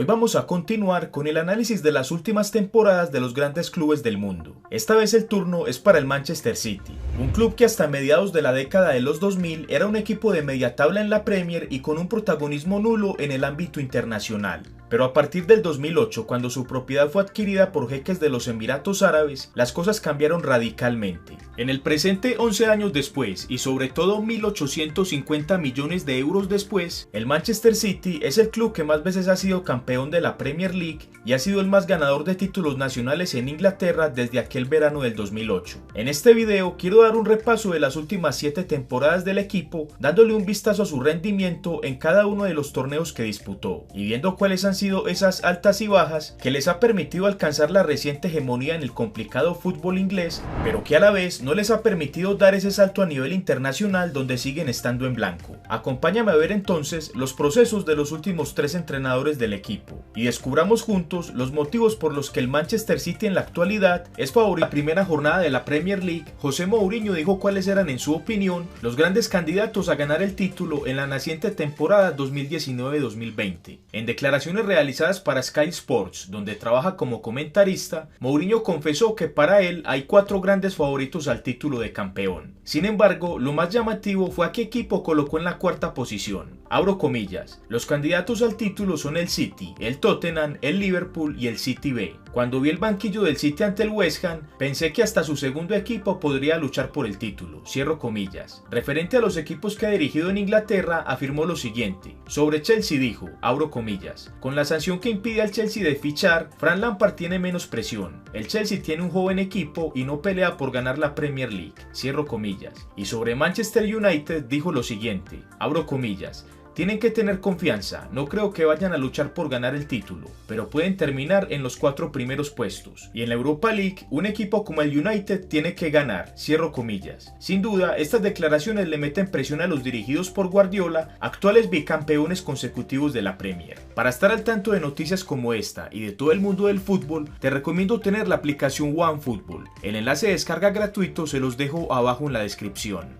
vamos a continuar con el análisis de las últimas temporadas de los grandes clubes del mundo. Esta vez el turno es para el Manchester City, un club que hasta mediados de la década de los 2000 era un equipo de media tabla en la Premier y con un protagonismo nulo en el ámbito internacional. Pero a partir del 2008, cuando su propiedad fue adquirida por jeques de los Emiratos Árabes, las cosas cambiaron radicalmente. En el presente, 11 años después, y sobre todo 1.850 millones de euros después, el Manchester City es el club que más veces ha sido campeón de la Premier League y ha sido el más ganador de títulos nacionales en Inglaterra desde aquel verano del 2008. En este video quiero dar un repaso de las últimas 7 temporadas del equipo, dándole un vistazo a su rendimiento en cada uno de los torneos que disputó, y viendo cuáles han sido esas altas y bajas que les ha permitido alcanzar la reciente hegemonía en el complicado fútbol inglés, pero que a la vez no les ha permitido dar ese salto a nivel internacional donde siguen estando en blanco. Acompáñame a ver entonces los procesos de los últimos 3 entrenadores del equipo y descubramos juntos los motivos por los que el Manchester City en la actualidad es favorito. En la primera jornada de la Premier League, José Mourinho dijo cuáles eran en su opinión los grandes candidatos a ganar el título en la naciente temporada 2019-2020. En declaraciones realizadas para Sky Sports, donde trabaja como comentarista, Mourinho confesó que para él hay 4 grandes favoritos al título de campeón. Sin embargo, lo más llamativo fue a qué equipo colocó en la 4ª posición. Abro comillas, los candidatos al título son el City, el Tottenham, el Liverpool y el City B. Cuando vi el banquillo del City ante el West Ham, pensé que hasta su segundo equipo podría luchar por el título, cierro comillas. Referente a los equipos que ha dirigido en Inglaterra, afirmó lo siguiente. Sobre Chelsea dijo, abro comillas, con la sanción que impide al Chelsea de fichar, Frank Lampard tiene menos presión. El Chelsea tiene un joven equipo y no pelea por ganar la Premier League, cierro comillas. Y sobre Manchester United dijo lo siguiente, abro comillas, tienen que tener confianza, no creo que vayan a luchar por ganar el título, pero pueden terminar en los 4 primeros puestos. Y en la Europa League, un equipo como el United tiene que ganar, cierro comillas. Sin duda, estas declaraciones le meten presión a los dirigidos por Guardiola, actuales bicampeones consecutivos de la Premier. Para estar al tanto de noticias como esta y de todo el mundo del fútbol, te recomiendo tener la aplicación OneFootball. El enlace de descarga gratuito se los dejo abajo en la descripción.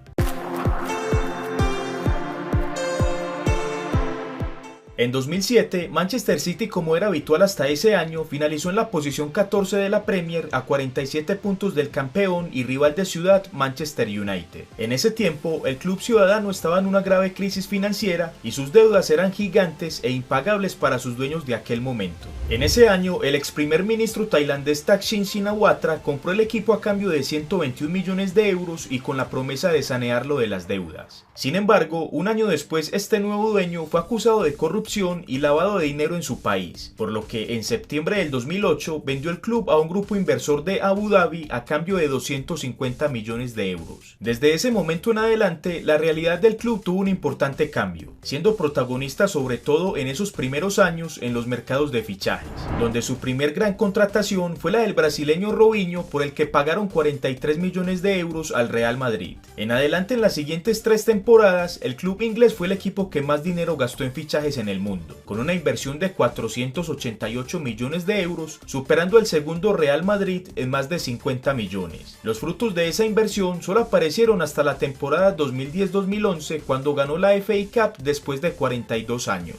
En 2007, Manchester City, como era habitual hasta ese año, finalizó en la posición 14 de la Premier a 47 puntos del campeón y rival de ciudad Manchester United. En ese tiempo, el club ciudadano estaba en una grave crisis financiera y sus deudas eran gigantes e impagables para sus dueños de aquel momento. En ese año, el ex primer ministro tailandés Thaksin Shinawatra compró el equipo a cambio de 121 millones de euros y con la promesa de sanearlo de las deudas. Sin embargo, un año después, este nuevo dueño fue acusado de corrupción y lavado de dinero en su país, por lo que en septiembre del 2008 vendió el club a un grupo inversor de Abu Dhabi a cambio de 250 millones de euros. Desde ese momento en adelante, la realidad del club tuvo un importante cambio, siendo protagonista sobre todo en esos primeros años en los mercados de fichajes, donde su primer gran contratación fue la del brasileño Robinho, por el que pagaron 43 millones de euros al Real Madrid. En adelante, en las siguientes 3 temporadas, el club inglés fue el equipo que más dinero gastó en fichajes en el mundo, con una inversión de 488 millones de euros, superando al segundo Real Madrid en más de 50 millones. Los frutos de esa inversión solo aparecieron hasta la temporada 2010-2011, cuando ganó la FA Cup después de 42 años.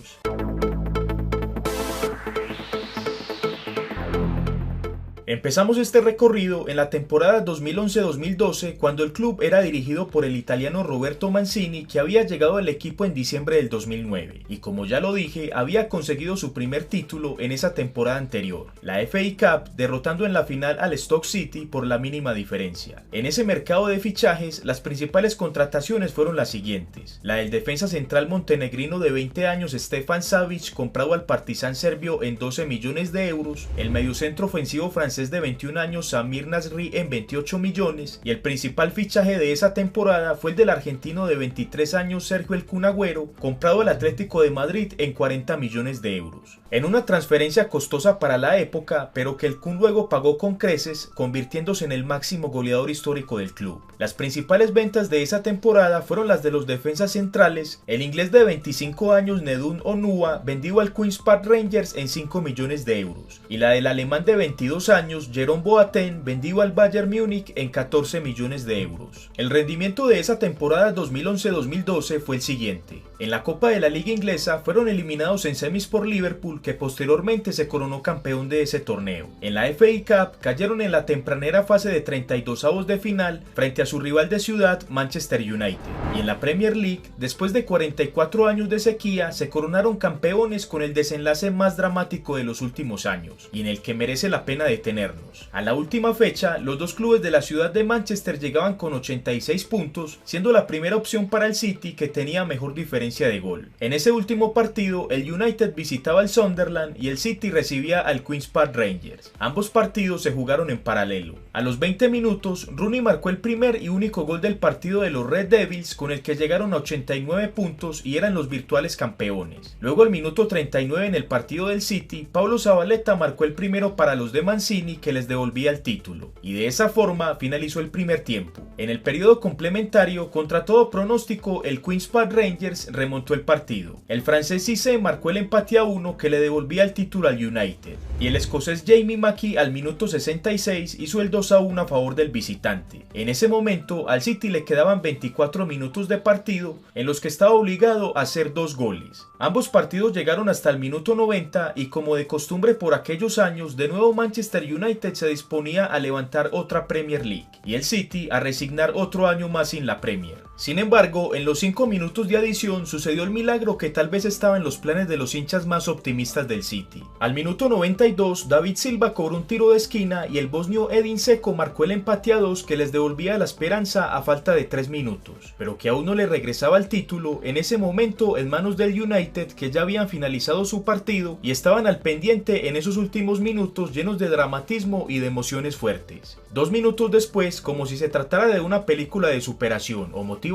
Empezamos este recorrido en la temporada 2011-2012, cuando el club era dirigido por el italiano Roberto Mancini, que había llegado al equipo en diciembre del 2009 y, como ya lo dije, había conseguido su primer título en esa temporada anterior, la FA Cup, derrotando en la final al Stoke City por la mínima diferencia. En ese mercado de fichajes, las principales contrataciones fueron las siguientes: la del defensa central montenegrino de 20 años Stefan Savic, comprado al Partizan serbio en 12 millones de euros, el mediocentro ofensivo francés de 21 años Samir Nasri en 28 millones, y el principal fichaje de esa temporada fue el del argentino de 23 años Sergio El Kun Agüero, comprado al Atlético de Madrid en 40 millones de euros. En una transferencia costosa para la época, pero que el Kun luego pagó con creces, convirtiéndose en el máximo goleador histórico del club. Las principales ventas de esa temporada fueron las de los defensas centrales, el inglés de 25 años Nedum Onuoha, vendido al Queen's Park Rangers en 5 millones de euros, y la del alemán de 22 años Jerome Boateng, vendido al Bayern Múnich en 14 millones de euros. El rendimiento de esa temporada 2011-2012 fue el siguiente: En la Copa de la Liga Inglesa fueron eliminados en semis por Liverpool, que posteriormente se coronó campeón de ese torneo. En la FA Cup cayeron en la tempranera fase de 32avos de final frente a su rival de ciudad, Manchester United. Y en la Premier League, después de 44 años de sequía, se coronaron campeones con el desenlace más dramático de los últimos años, y en el que merece la pena detenernos. A la última fecha, los dos clubes de la ciudad de Manchester llegaban con 86 puntos, siendo la primera opción para el City, que tenía mejor diferencia de gol. En ese último partido, el United visitaba al Sunderland y el City recibía al Queen's Park Rangers. Ambos partidos se jugaron en paralelo. A los 20 minutos, Rooney marcó el primer y único gol del partido de los Red Devils, con el que llegaron a 89 puntos y eran los virtuales campeones. Luego, al minuto 39 en el partido del City, Paulo Zabaleta marcó el primero para los de Mancini, que les devolvía el título. Y de esa forma finalizó el primer tiempo. En el periodo complementario, contra todo pronóstico, el Queen's Park Rangers remontó el partido. El francés Cissé marcó el empate a 1 que le devolvía el título al United. Y el escocés Jamie Mackie al minuto 66 hizo el 2-1 a favor del visitante. En ese momento, al City le quedaban 24 minutos de partido en los que estaba obligado a hacer 2 goles. Ambos partidos llegaron hasta el minuto 90 y, como de costumbre por aquellos años, de nuevo Manchester United se disponía a levantar otra Premier League y el City a resignar otro año más sin la Premier. Sin embargo, en los 5 minutos de adición sucedió el milagro que tal vez estaba en los planes de los hinchas más optimistas del City. Al minuto 92, David Silva cobró un tiro de esquina y el bosnio Edin Dzeko marcó el empate a 2 que les devolvía la esperanza a falta de 3 minutos, pero que aún no le regresaba el título en ese momento en manos del United, que ya habían finalizado su partido y estaban al pendiente en esos últimos minutos llenos de dramatismo y de emociones fuertes. 2 minutos después, como si se tratara de una película de superación o motivación,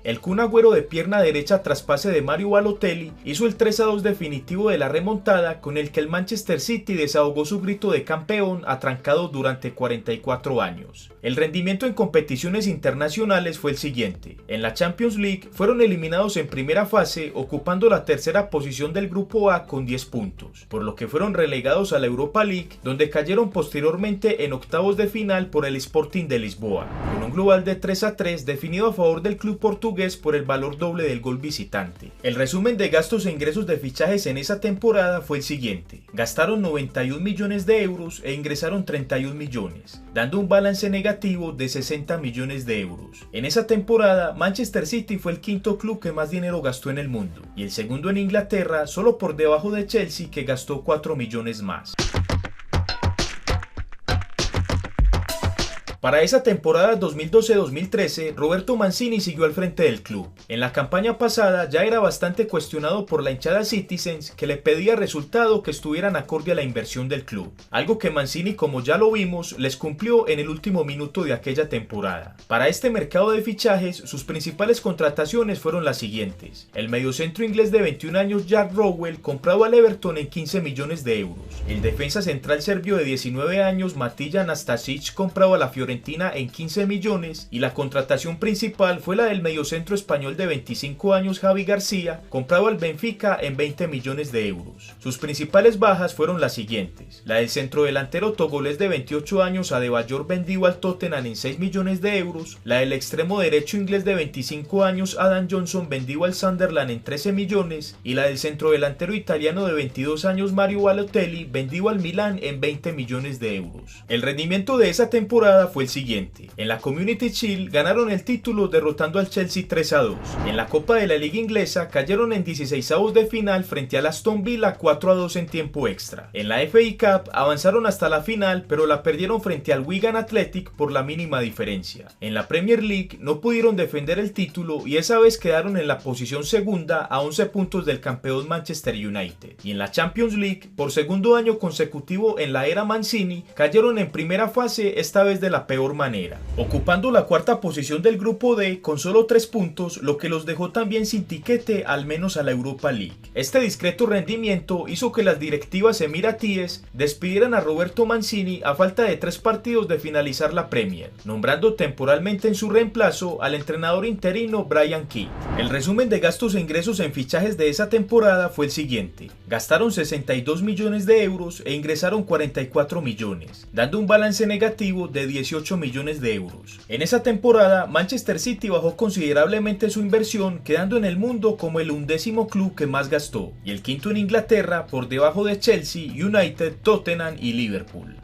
el Kun Agüero de pierna derecha tras pase de Mario Balotelli hizo el 3-2 definitivo de la remontada, con el que el Manchester City desahogó su grito de campeón atrancado durante 44 años. El rendimiento en competiciones internacionales fue el siguiente. En la Champions League fueron eliminados en primera fase ocupando la tercera posición del grupo A con 10 puntos, por lo que fueron relegados a la Europa League, donde cayeron posteriormente en octavos de final por el Sporting de Lisboa, con un global de 3-3 definido a favor del club portugués por el valor doble del gol visitante. El resumen de gastos e ingresos de fichajes en esa temporada fue el siguiente. Gastaron 91 millones de euros e ingresaron 31 millones, dando un balance negativo de 60 millones de euros. En esa temporada, Manchester City fue el quinto club que más dinero gastó en el mundo, y el segundo en Inglaterra, solo por debajo de Chelsea, que gastó 4 millones más. Para esa temporada 2012-2013, Roberto Mancini siguió al frente del club. En la campaña pasada ya era bastante cuestionado por la hinchada Citizens, que le pedía resultado que estuvieran acorde a la inversión del club, algo que Mancini, como ya lo vimos, les cumplió en el último minuto de aquella temporada. Para este mercado de fichajes, sus principales contrataciones fueron las siguientes: el mediocentro inglés de 21 años Jack Rowell, comprado al Everton en 15 millones de euros; el defensa central serbio de 19 años Matija Nastasic, comprado a la Fiorentina en 15 millones, y la contratación principal fue la del mediocentro español de 25 años Javi García, comprado al Benfica en 20 millones de euros. Sus principales bajas fueron las siguientes: la del centrodelantero togolés de 28 años Adebayor, vendido al Tottenham en 6 millones de euros; la del extremo derecho inglés de 25 años Adam Johnson, vendido al Sunderland en 13 millones, y la del centrodelantero italiano de 22 años Mario Balotelli, vendido al Milan en 20 millones de euros. El rendimiento de esa temporada fue el siguiente. En la Community Shield ganaron el título derrotando al Chelsea 3-2. En la Copa de la Liga Inglesa cayeron en 16avos de final frente al Aston Villa 4-2 en tiempo extra. En la FA Cup avanzaron hasta la final, pero la perdieron frente al Wigan Athletic por la mínima diferencia. En la Premier League no pudieron defender el título y esa vez quedaron en la posición segunda a 11 puntos del campeón Manchester United. Y en la Champions League, por segundo año consecutivo en la era Mancini, cayeron en primera fase, esta vez de la peor manera, ocupando la cuarta posición del grupo D con solo 3 puntos, lo que los dejó también sin tiquete al menos a la Europa League. Este discreto rendimiento hizo que las directivas emiratíes despidieran a Roberto Mancini a falta de 3 partidos de finalizar la Premier, nombrando temporalmente en su reemplazo al entrenador interino Brian Kidd. El resumen de gastos e ingresos en fichajes de esa temporada fue el siguiente: gastaron 62 millones de euros e ingresaron 44 millones, dando un balance negativo de 18 18 millones de euros. En esa temporada, Manchester City bajó considerablemente su inversión, quedando en el mundo como el 11º club que más gastó, y el quinto en Inglaterra por debajo de Chelsea, United, Tottenham y Liverpool.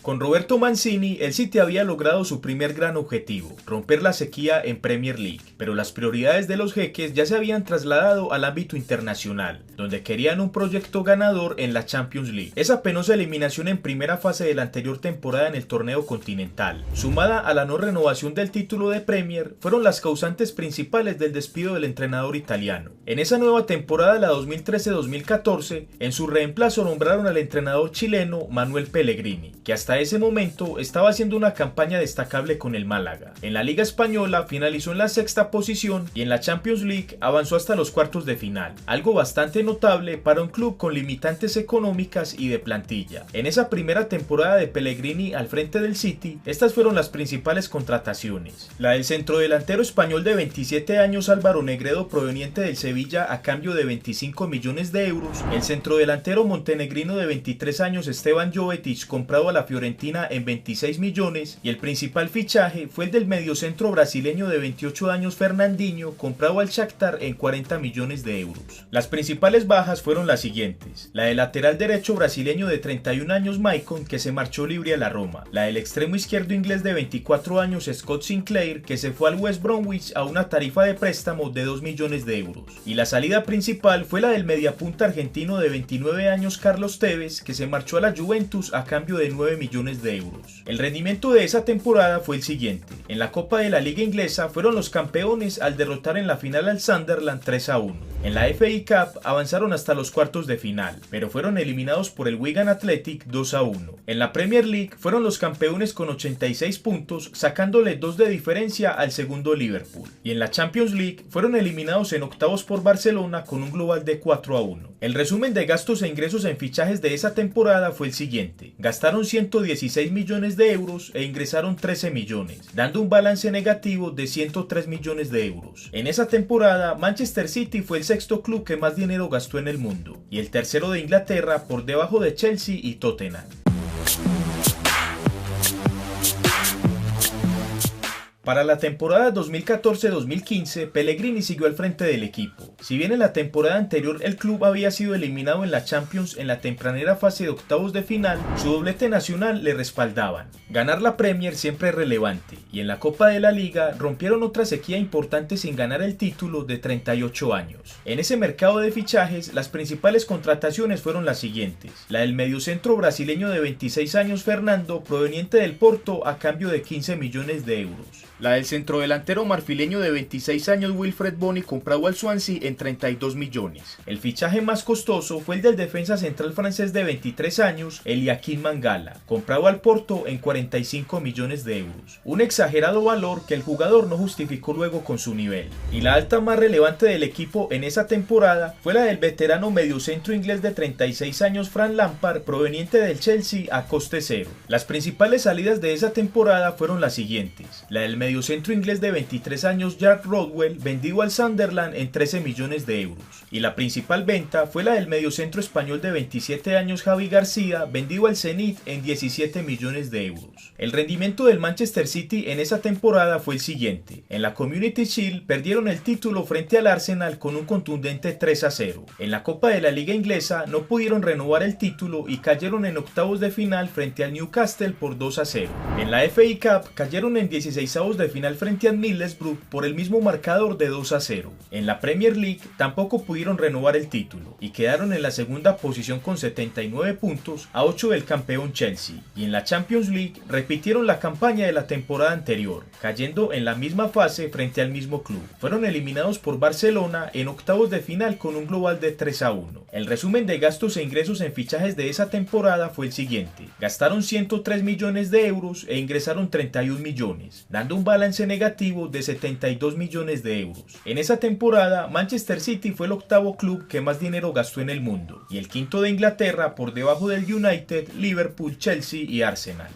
Con Roberto Mancini, el City había logrado su primer gran objetivo, romper la sequía en Premier League, pero las prioridades de los jeques ya se habían trasladado al ámbito internacional, donde querían un proyecto ganador en la Champions League. Esa penosa eliminación en primera fase de la anterior temporada en el torneo continental, sumada a la no renovación del título de Premier, fueron las causantes principales del despido del entrenador italiano. En esa nueva temporada, la 2013-2014, en su reemplazo nombraron al entrenador chileno Manuel Pellegrini, que hasta ese momento estaba haciendo una campaña destacable con el Málaga. En la Liga Española finalizó en la sexta posición y en la Champions League avanzó hasta los cuartos de final, algo bastante notable para un club con limitantes económicas y de plantilla. En esa primera temporada de Pellegrini al frente del City, estas fueron las principales contrataciones: la del centrodelantero español de 27 años Álvaro Negredo, proveniente del Sevilla a cambio de 25 millones de euros, el centrodelantero montenegrino de 23 años Esteban Jovetic, comprado a la Fiorentina en 26 millones, y el principal fichaje fue el del mediocentro brasileño de 28 años Fernandinho, comprado al Shakhtar en 40 millones de euros. Las principales bajas fueron las siguientes: la del lateral derecho brasileño de 31 años Maicon, que se marchó libre a la Roma; la del extremo izquierdo inglés de 24 años Scott Sinclair, que se fue al West Bromwich a una tarifa de préstamo de 2 millones de euros; y la salida principal fue la del mediapunta argentino de 29 años Carlos Tevez, que se marchó a la Juventus a cambio de 9 millones de euros. El rendimiento de esa temporada fue el siguiente: en la Copa de la Liga Inglesa fueron los campeones al derrotar en la final al Sunderland 3-1. En la FA Cup avanzaron hasta los cuartos de final, pero fueron eliminados por el Wigan Athletic 2-1. En la Premier League fueron los campeones con 86 puntos, sacándole 2 de diferencia al segundo Liverpool. Y en la Champions League fueron eliminados en octavos por Barcelona con un global de 4-1. El resumen de gastos e ingresos en fichajes de esa temporada fue el siguiente: gastaron 116 millones de euros e ingresaron 13 millones, dando un balance negativo de 103 millones de euros. En esa temporada, Manchester City fue el sexto club que más dinero gastó en el mundo, y el tercero de Inglaterra, por debajo de Chelsea y Tottenham. Para la temporada 2014-2015, Pellegrini siguió al frente del equipo. Si bien en la temporada anterior el club había sido eliminado en la Champions en la tempranera fase de octavos de final, su doblete nacional le respaldaban. Ganar la Premier siempre es relevante, y en la Copa de la Liga rompieron otra sequía importante sin ganar el título de 38 años. En ese mercado de fichajes, las principales contrataciones fueron las siguientes: la del mediocentro brasileño de 26 años Fernando, proveniente del Porto a cambio de 15 millones de euros; la del centrodelantero marfileño de 26 años Wilfred Bony, comprado al Swansea en 32 millones. El fichaje más costoso fue el del defensa central francés de 23 años Eliakim Mangala, comprado al Porto en 45 millones de euros. Un exagerado valor que el jugador no justificó luego con su nivel. Y la alta más relevante del equipo en esa temporada fue la del veterano mediocentro inglés de 36 años Frank Lampard, proveniente del Chelsea a coste cero. Las principales salidas de esa temporada fueron las siguientes: la del mediocentro inglés de 23 años Jack Rodwell, vendido al Sunderland en 13 millones de euros. Y la principal venta fue la del mediocentro español de 27 años Javi García, vendido al Zenit en 17 millones de euros. El rendimiento del Manchester City en esa temporada fue el siguiente: en la Community Shield perdieron el título frente al Arsenal con un contundente 3-0. En la Copa de la Liga Inglesa no pudieron renovar el título y cayeron en octavos de final frente al Newcastle por 2-0. En la FA Cup cayeron en 16avos de final frente al Middlesbrough por el mismo marcador de 2-0. En la Premier League tampoco pudieron renovar el título y quedaron en la segunda posición con 79 puntos, a 8 del campeón Chelsea. Y en la Champions League repitieron la campaña de la temporada anterior, cayendo en la misma fase frente al mismo club. Fueron eliminados por Barcelona en octavos de final con un global de 3-1. El resumen de gastos e ingresos en fichajes de esa temporada fue el siguiente: gastaron 103 millones de euros e ingresaron 31 millones, dando un balance negativo de 72 millones de euros. En esa temporada, Manchester City fue el octavo club que más dinero gastó en el mundo, y el quinto de Inglaterra, por debajo del United, Liverpool, Chelsea y Arsenal.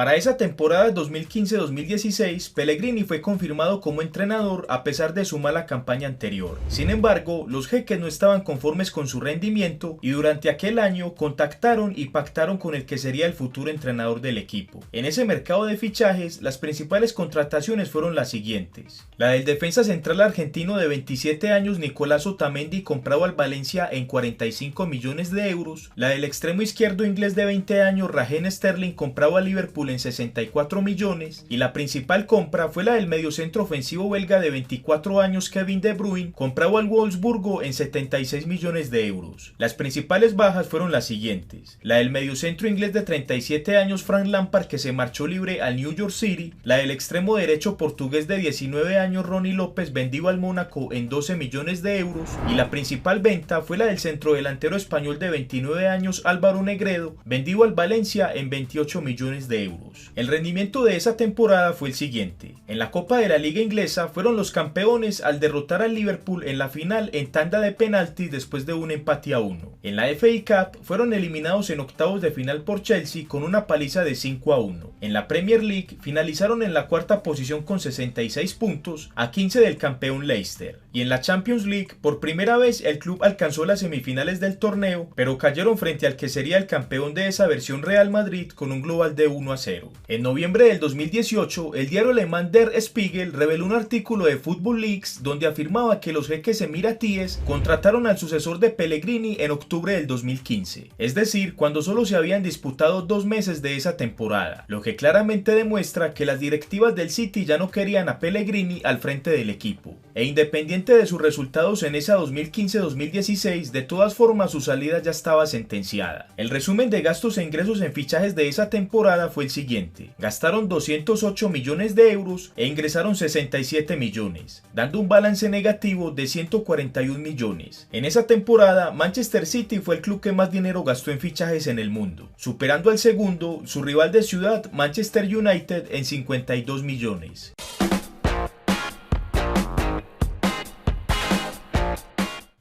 Para esa temporada 2015-2016, Pellegrini fue confirmado como entrenador a pesar de su mala campaña anterior. Sin embargo, los jeques no estaban conformes con su rendimiento y durante aquel año contactaron y pactaron con el que sería el futuro entrenador del equipo. En ese mercado de fichajes, las principales contrataciones fueron las siguientes: la del defensa central argentino de 27 años Nicolás Otamendi, comprado al Valencia en 45 millones de euros, la del extremo izquierdo inglés de 20 años Raheem Sterling, comprado a Liverpool en 64 millones, y la principal compra fue la del mediocentro ofensivo belga de 24 años Kevin De Bruyne, comprado al Wolfsburgo en 76 millones de euros. Las principales bajas fueron las siguientes: la del mediocentro inglés de 37 años Frank Lampard, que se marchó libre al New York City, la del extremo derecho portugués de 19 años Ronnie López, vendido al Mónaco en 12 millones de euros, y la principal venta fue la del centrodelantero español de 29 años Álvaro Negredo, vendido al Valencia en 28 millones de euros. El rendimiento de esa temporada fue el siguiente: en la Copa de la Liga Inglesa fueron los campeones al derrotar al Liverpool en la final en tanda de penaltis después de un empate a 1. En la FA Cup fueron eliminados en octavos de final por Chelsea con una paliza de 5-1. En la Premier League finalizaron en la cuarta posición con 66 puntos, a 15 del campeón Leicester. Y en la Champions League, por primera vez el club alcanzó las semifinales del torneo, pero cayeron frente al que sería el campeón de esa versión, Real Madrid, con un global de 1-0. En noviembre del 2018, el diario alemán Der Spiegel reveló un artículo de Football Leaks donde afirmaba que los jeques emiratíes contrataron al sucesor de Pellegrini en octubre del 2015, es decir, cuando solo se habían disputado 2 meses de esa temporada, lo que claramente demuestra que las directivas del City ya no querían a Pellegrini al frente del equipo. E independiente de sus resultados en esa 2015-2016, de todas formas su salida ya estaba sentenciada. El resumen de gastos e ingresos en fichajes de esa temporada fue el siguiente: gastaron 208 millones de euros e ingresaron 67 millones, dando un balance negativo de 141 millones. En esa temporada, Manchester City fue el club que más dinero gastó en fichajes en el mundo, superando al segundo, su rival de ciudad, Manchester United, en 52 millones.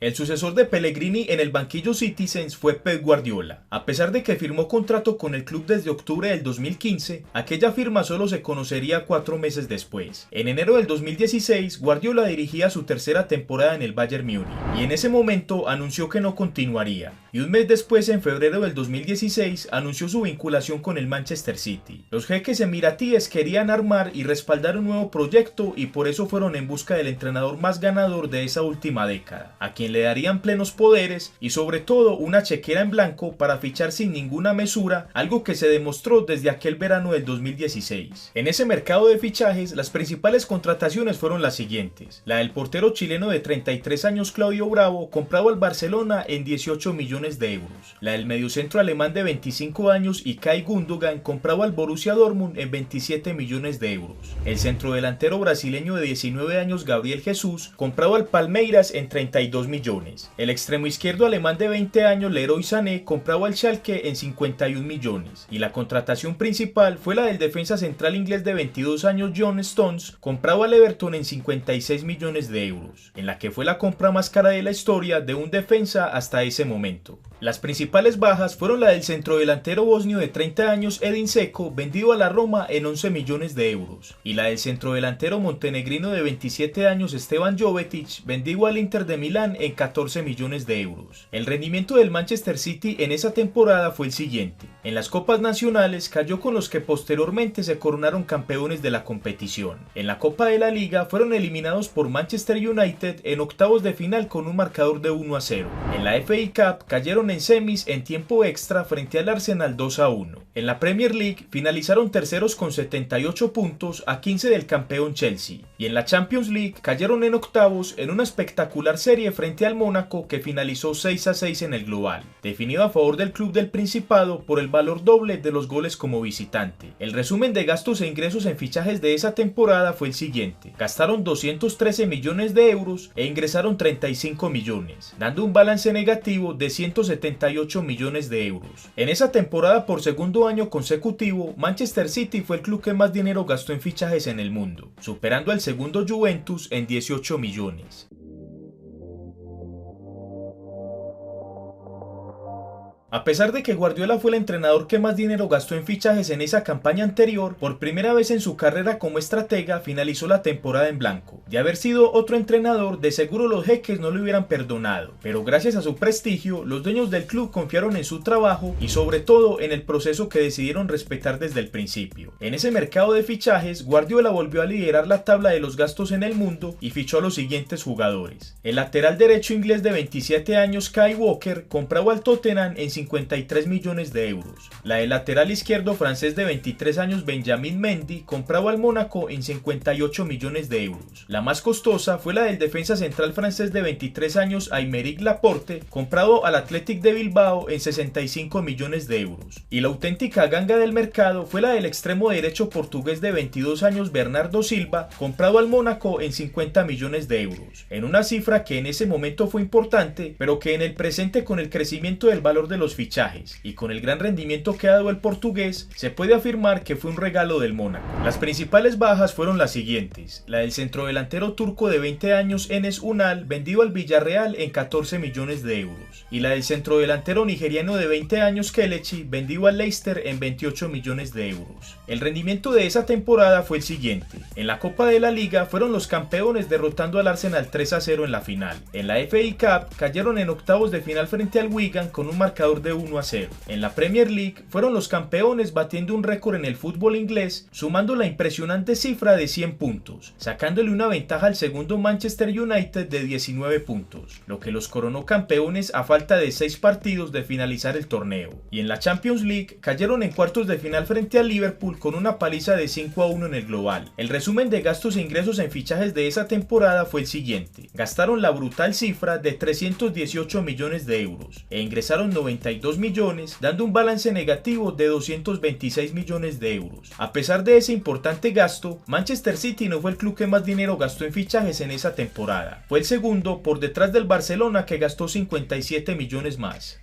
El sucesor de Pellegrini en el banquillo Citizens fue Pep Guardiola. A pesar de que firmó contrato con el club desde octubre del 2015, aquella firma solo se conocería 4 meses después. En enero del 2016, Guardiola dirigía su tercera temporada en el Bayern Múnich, y en ese momento anunció que no continuaría. Y un mes después, en febrero del 2016, anunció su vinculación con el Manchester City. Los jeques emiratíes querían armar y respaldar un nuevo proyecto y por eso fueron en busca del entrenador más ganador de esa última década, a quien le darían plenos poderes y sobre todo una chequera en blanco para fichar sin ninguna mesura, algo que se demostró desde aquel verano del 2016. En ese mercado de fichajes, las principales contrataciones fueron las siguientes: la del portero chileno de 33 años Claudio Bravo, comprado al Barcelona en 18 millones de euros; la del mediocentro alemán de 25 años Ilkay Gundogan, comprado al Borussia Dortmund en 27 millones de euros; el centrodelantero brasileño de 19 años Gabriel Jesús, comprado al Palmeiras en 32 millones; el extremo izquierdo alemán de 20 años Leroy Sané, comprado al Schalke en 51 millones, y la contratación principal fue la del defensa central inglés de 22 años John Stones, comprado al Everton en 56 millones de euros, en la que fue la compra más cara de la historia de un defensa hasta ese momento. Las principales bajas fueron la del centrodelantero bosnio de 30 años Edin Dzeko, vendido a la Roma en 11 millones de euros, y la del centrodelantero montenegrino de 27 años Esteban Jovetic, vendido al Inter de Milán en 14 millones de euros. El rendimiento del Manchester City en esa temporada fue el siguiente: en las copas nacionales cayó con los que posteriormente se coronaron campeones de la competición. En la Copa de la Liga fueron eliminados por Manchester United en octavos de final con un marcador de 1-0. En la FA Cup cayeron en semis en tiempo extra frente al Arsenal 2-1. En la Premier League finalizaron terceros con 78 puntos, a 15 del campeón Chelsea. Y en la Champions League cayeron en octavos en una espectacular serie frente al Mónaco, que finalizó 6-6 en el global, definido a favor del club del Principado por el valor doble de los goles como visitante. El resumen de gastos e ingresos en fichajes de esa temporada fue el siguiente: gastaron 213 millones de euros e ingresaron 35 millones, dando un balance negativo de 178 millones de euros. En esa temporada, por segundo año consecutivo, Manchester City fue el club que más dinero gastó en fichajes en el mundo, superando al segundo Juventus en 18 millones. A pesar de que Guardiola fue el entrenador que más dinero gastó en fichajes en esa campaña anterior, por primera vez en su carrera como estratega finalizó la temporada en blanco. De haber sido otro entrenador, de seguro los jeques no le hubieran perdonado, pero gracias a su prestigio, los dueños del club confiaron en su trabajo y sobre todo en el proceso que decidieron respetar desde el principio. En ese mercado de fichajes, Guardiola volvió a liderar la tabla de los gastos en el mundo y fichó a los siguientes jugadores. El lateral derecho inglés de 27 años Kyle Walker compraba al Tottenham en 53 millones de euros. La del lateral izquierdo francés de 23 años Benjamin Mendy compraba al Mónaco en 58 millones de euros. La más costosa fue la del defensa central francés de 23 años Aymeric Laporte, comprado al Athletic de Bilbao en 65 millones de euros. Y la auténtica ganga del mercado fue la del extremo derecho portugués de 22 años Bernardo Silva, comprado al Mónaco en 50 millones de euros. En una cifra que en ese momento fue importante, pero que en el presente, con el crecimiento del valor de los fichajes y con el gran rendimiento que ha dado el portugués, se puede afirmar que fue un regalo del Mónaco. Las principales bajas fueron las siguientes: la del centrodelantero turco de 20 años Enes Unal, vendido al Villarreal en 14 millones de euros, y la del centrodelantero nigeriano de 20 años Kelechi, vendido al Leicester en 28 millones de euros. El rendimiento de esa temporada fue el siguiente: en la Copa de la Liga fueron los campeones derrotando al Arsenal 3-0 en la final. En la FA Cup cayeron en octavos de final frente al Wigan con un marcador de 1-0. En la Premier League fueron los campeones batiendo un récord en el fútbol inglés, sumando la impresionante cifra de 100 puntos, sacándole una ventaja al segundo Manchester United de 19 puntos, lo que los coronó campeones a falta de 6 partidos de finalizar el torneo. Y en la Champions League cayeron en cuartos de final frente al Liverpool con una paliza de 5-1 en el global. El resumen de gastos e ingresos en fichajes de esa temporada fue el siguiente: gastaron la brutal cifra de 318 millones de euros e ingresaron 92 millones, dando un balance negativo de 226 millones de euros. A pesar de ese importante gasto, Manchester City no fue el club que más dinero gastó en fichajes en esa temporada. Fue el segundo, por detrás del Barcelona, que gastó 57 millones más.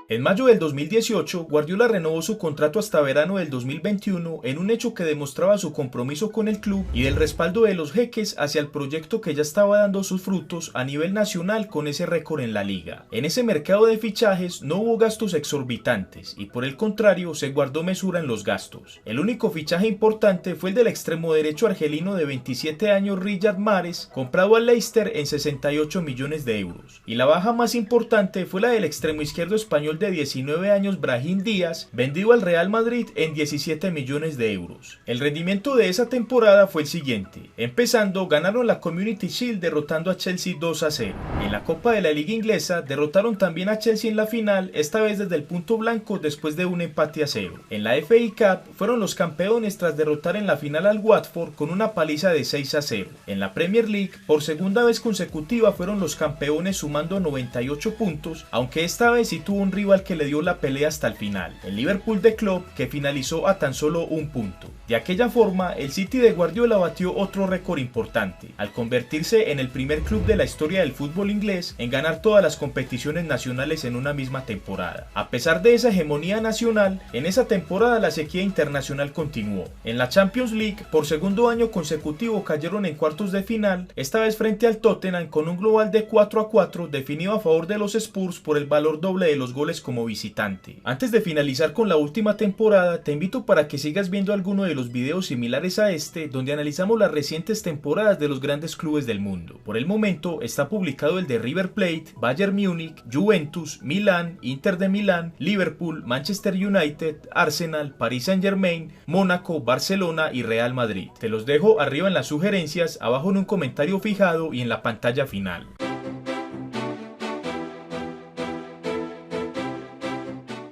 En mayo del 2018, Guardiola renovó su contrato hasta verano del 2021 en un hecho que demostraba su compromiso con el club y del respaldo de los jeques hacia el proyecto que ya estaba dando sus frutos a nivel nacional con ese récord en la liga. En ese mercado de fichajes no hubo gastos exorbitantes y por el contrario se guardó mesura en los gastos. El único fichaje importante fue el del extremo derecho argelino de 27 años Riyad Mahrez, comprado al Leicester en 68 millones de euros. Y la baja más importante fue la del extremo izquierdo español de 19 años Brahim Díaz, vendido al Real Madrid en 17 millones de euros. El rendimiento de esa temporada fue el siguiente: empezando, ganaron la Community Shield derrotando a Chelsea 2-0. En la Copa de la Liga Inglesa derrotaron también a Chelsea en la final, esta vez desde el punto blanco después de un empate a 0. En la FA Cup fueron los campeones tras derrotar en la final al Watford con una paliza de 6-0. En la Premier League, por segunda vez consecutiva fueron los campeones sumando 98 puntos, aunque esta vez sí tuvo un rival que le dio la pelea hasta el final, el Liverpool de Klopp, que finalizó a tan solo un punto. De aquella forma, el City de Guardiola batió otro récord importante, al convertirse en el primer club de la historia del fútbol inglés en ganar todas las competiciones nacionales en una misma temporada. A pesar de esa hegemonía nacional, en esa temporada la sequía internacional continuó. En la Champions League, por segundo año consecutivo cayeron en cuartos de final, esta vez frente al Tottenham con un global de 4-4 definido a favor de los Spurs por el valor doble de los goles como visitante. Antes de finalizar con la última temporada, te invito para que sigas viendo alguno de los videos similares a este, donde analizamos las recientes temporadas de los grandes clubes del mundo. Por el momento está publicado el de River Plate, Bayern Múnich, Juventus, Milán, Inter de Milán, Liverpool, Manchester United, Arsenal, Paris Saint-Germain, Mónaco, Barcelona y Real Madrid. Te los dejo arriba en las sugerencias, abajo en un comentario fijado y en la pantalla final.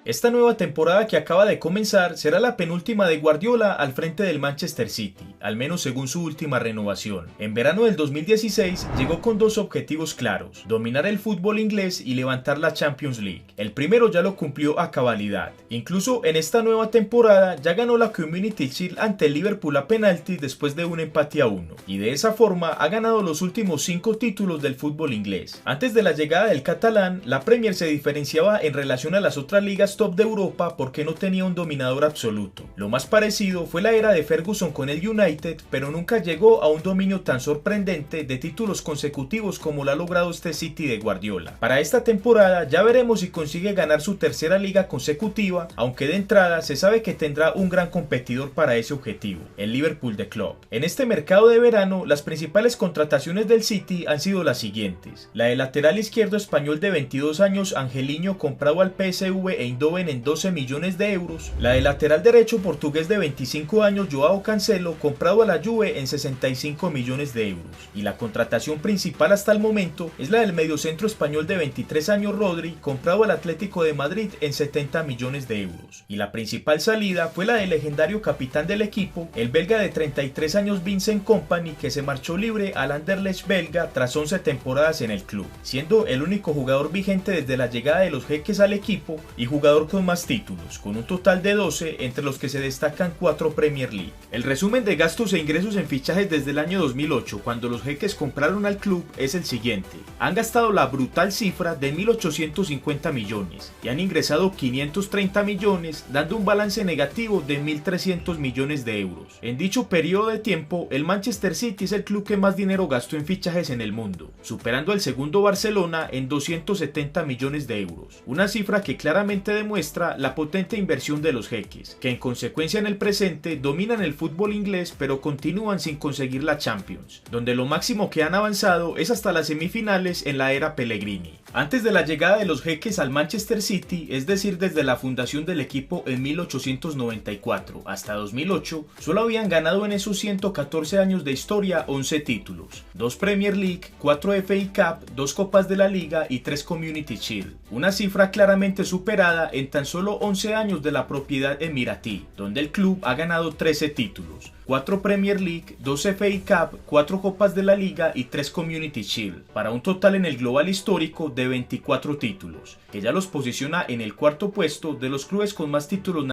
Esta nueva temporada que acaba de comenzar será la penúltima de Guardiola al frente del Manchester City, al menos según su última renovación. En verano del 2016 llegó con dos objetivos claros: dominar el fútbol inglés y levantar la Champions League. El primero ya lo cumplió a cabalidad. Incluso en esta nueva temporada ya ganó la Community Shield ante el Liverpool a penalti después de un empate a 1, y de esa forma ha ganado los últimos 5 títulos del fútbol inglés. Antes de la llegada del catalán, la Premier se diferenciaba en relación a las otras ligas top de Europa porque no tenía un dominador absoluto. Lo más parecido fue la era de Ferguson con el United, United, pero nunca llegó a un dominio tan sorprendente de títulos consecutivos como lo ha logrado este City de Guardiola. Para esta temporada ya veremos si consigue ganar su tercera liga consecutiva, aunque de entrada se sabe que tendrá un gran competidor para ese objetivo, el Liverpool de Klopp. En este mercado de verano, las principales contrataciones del City han sido las siguientes: la del lateral izquierdo español de 22 años Angelino, comprado al PSV Eindhoven en 12 millones de euros, la del lateral derecho portugués de 25 años Joao Cancelo, comprado a la Juve en 65 millones de euros, y la contratación principal hasta el momento es la del mediocentro español de 23 años Rodri, comprado al Atlético de Madrid en 70 millones de euros, y la principal salida fue la del legendario capitán del equipo, el belga de 33 años Vincent Kompany, que se marchó libre al Anderlecht belga tras 11 temporadas en el club, siendo el único jugador vigente desde la llegada de los jeques al equipo y jugador con más títulos, con un total de 12, entre los que se destacan 4 Premier League. El resumen de gastos e ingresos en fichajes desde el año 2008, cuando los jeques compraron al club, es el siguiente: han gastado la brutal cifra de 1.850 millones y han ingresado 530 millones, dando un balance negativo de 1.300 millones de euros. En dicho periodo de tiempo, el Manchester City es el club que más dinero gastó en fichajes en el mundo, superando al segundo Barcelona en 270 millones de euros, una cifra que claramente demuestra la potente inversión de los jeques, que en consecuencia en el presente dominan el fútbol inglés pero continúan sin conseguir la Champions, donde lo máximo que han avanzado es hasta las semifinales en la era Pellegrini. Antes de la llegada de los jeques al Manchester City, es decir, desde la fundación del equipo en 1894 hasta 2008, solo habían ganado en esos 114 años de historia 11 títulos, 2 Premier League, 4 FA Cup, 2 Copas de la Liga y 3 Community Shield, una cifra claramente superada en tan solo 11 años de la propiedad emiratí, donde el club ha ganado 13 títulos, 4 Premier League, 2 FA Cup, 4 Copas de la Liga y 3 Community Shield, para un total en el global histórico de 24 títulos, que ya los posiciona en el cuarto puesto de los clubes con más títulos